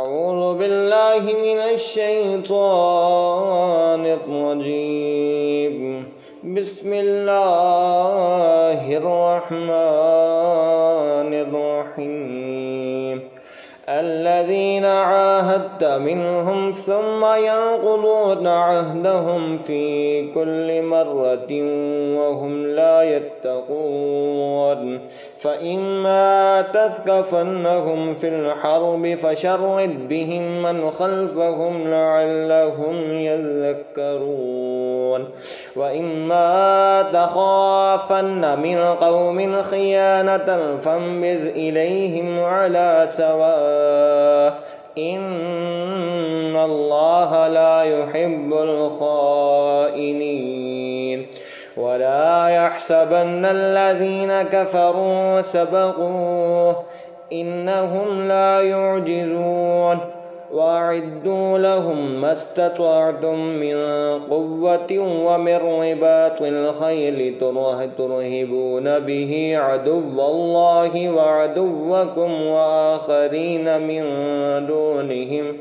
أعوذ بالله من الشيطان الرجيم. بسم الله الرحمن الرحيم. الذين عاهدت منهم ثم ينقضون عهدهم في كل مرة وهم لا يتقون. فإما تثقفنهم في الحرب فشرد بهم من خلفهم لعلهم يذكرون. وإما تخافن من قوم خيانة فانبذ إليهم على سواء إن الله لا يحب الخائنين. ولا يحسبن الذين كفروا سبقوا إنهم لا يعجزون. وأعدوا لهم ما استطعتم من قوة ومن رباط الخيل ترهبون به عدو الله وعدوكم وآخرين من دونهم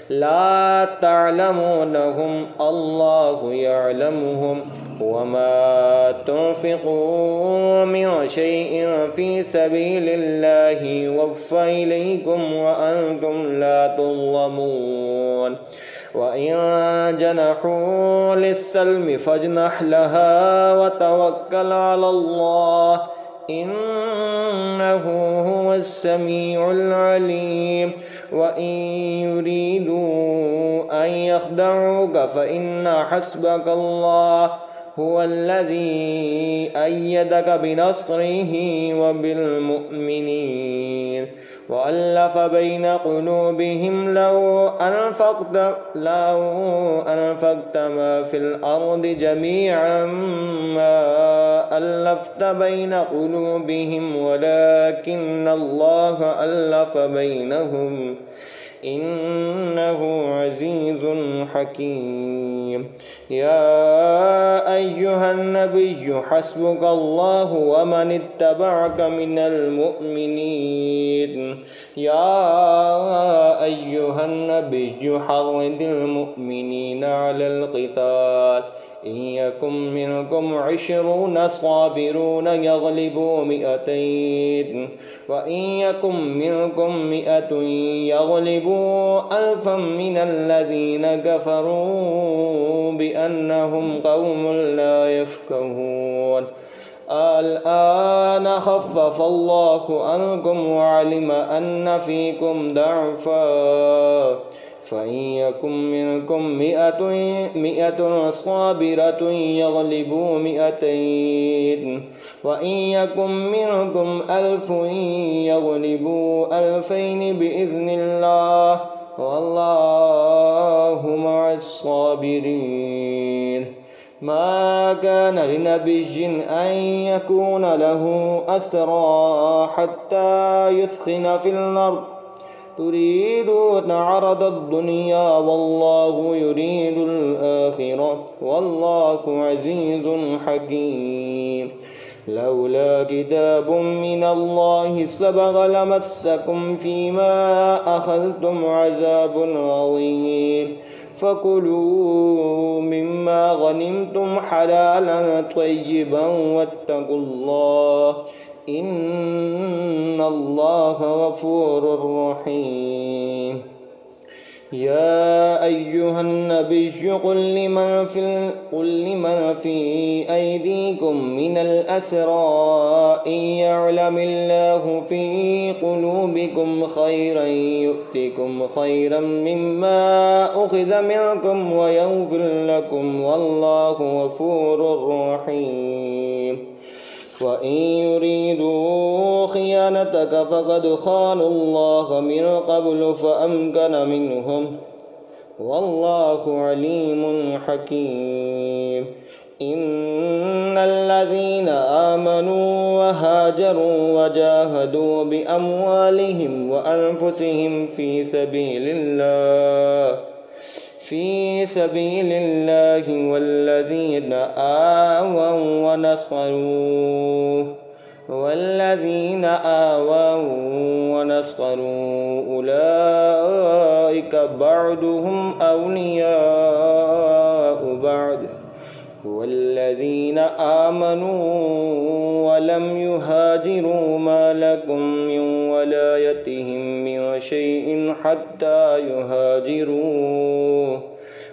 لا تعلمونهم الله يعلمهم. وما تنفقوا من شيء في سبيل الله يوفى إليكم وأنتم لا تظلمون. وإن جنحوا للسلم فاجنح لها وتوكل على الله إنه هو السميع العليم. وإن يريدوا أن يخدعوك فإن حسبك الله هو الذي أيدك بنصره وبالمؤمنين. وألف بين قلوبهم لو أنفقت ما في الأرض جميعا ما ألفت بين قلوبهم ولكن الله ألف بينهم إنه عزيز حكيم. يا أيها النبي حسبك الله ومن اتبعك من المؤمنين. يا أيها النبي حرض المؤمنين على القتال إن يكن منكم 20 صابرون يغلبوا 200 وإن يكن منكم 100 يغلبوا 1000 من الذين كفروا بأنهم قوم لا يفقهون. الآن خفف الله عنكم وعلم أن فيكم ضعفا فإن يكن منكم 100 صابرة يغلبوا 200 وإن يكن منكم 1000 يغلبوا 2000 بإذن الله والله مع الصابرين. ما كان لنبي أن يكون له أسرى حتى يثخن في الأرض تريدون عرض الدنيا والله يريد الآخرة والله عزيز حكيم. لولا كتاب من الله سبق لمسكم فيما أخذتم عذاب عظيم. فكلوا مما غنمتم حلالا طيبا واتقوا الله إن الله غفور رحيم. يا أيها النبي قل لمن في أيديكم من الأسرى إن يعلم الله في قلوبكم خيرا يؤتكم خيرا مما أخذ منكم ويغفر لكم والله غفور رحيم. وإن يريدوا خيانتك فقد خانوا الله من قبل فأمكن منهم والله عليم حكيم. إن الذين آمنوا وهاجروا وجاهدوا بأموالهم وأنفسهم في سبيل الله والذين آووا ونصروا أولئك أولئك بعضهم أولياء بعض والذين آمنوا ولم يهاجروا ما لكم من ولايتهم من شيء حتى يهاجروا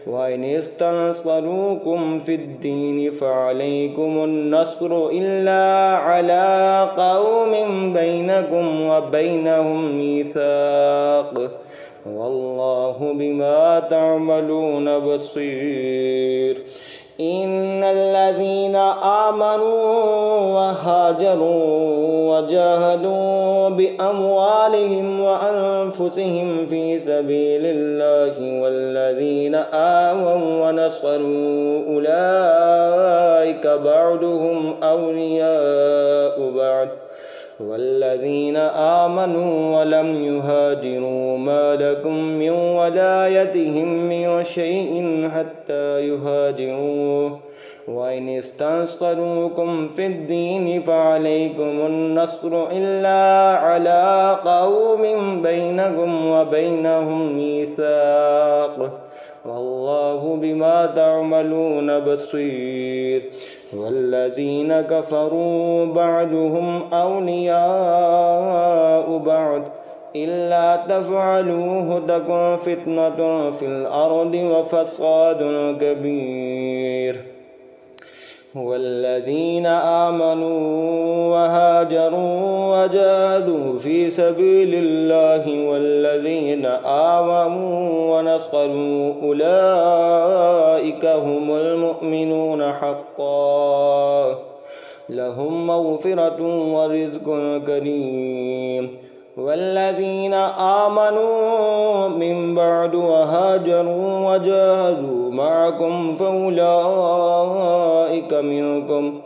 وإن استنصروكم في الدين فعليكم النصر إلا على قوم بينكم وبينهم ميثاق والله بما تعملون بصير إن الذين آمنوا وهاجروا وجاهدوا بأموالهم وأنفسهم في سبيل الله والذين آووا ونصروا أولئك بعضهم أولياء بعض والذين آمنوا ولم يهاجروا ما لكم من ولايتهم من شيء حتى يهاجروا وإن استنصروكم في الدين فعليكم النصر إلا على قوم بينكم وبينهم ميثاق والله بما تعملون بصير والذين كفروا بعضهم أولياء بعض إلا تفعلوه تكن فتنة في الأرض وفساد كبير والذين آمنوا وهاجروا وجاهدوا في سبيل الله والذين آووا ونصروا أولئك هم المؤمنون حقا لهم مغفرة ورزق كريم والذين آمنوا من بعد وهاجروا وجاهدوا معكم فأولئك منكم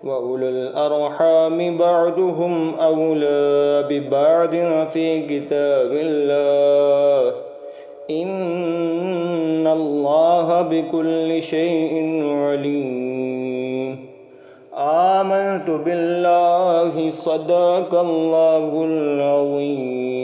وأولو الأرحام بعضهم أولى ببعض في كتاب الله إن الله بكل شيء عليم آمنت بالله صدق الله العظيم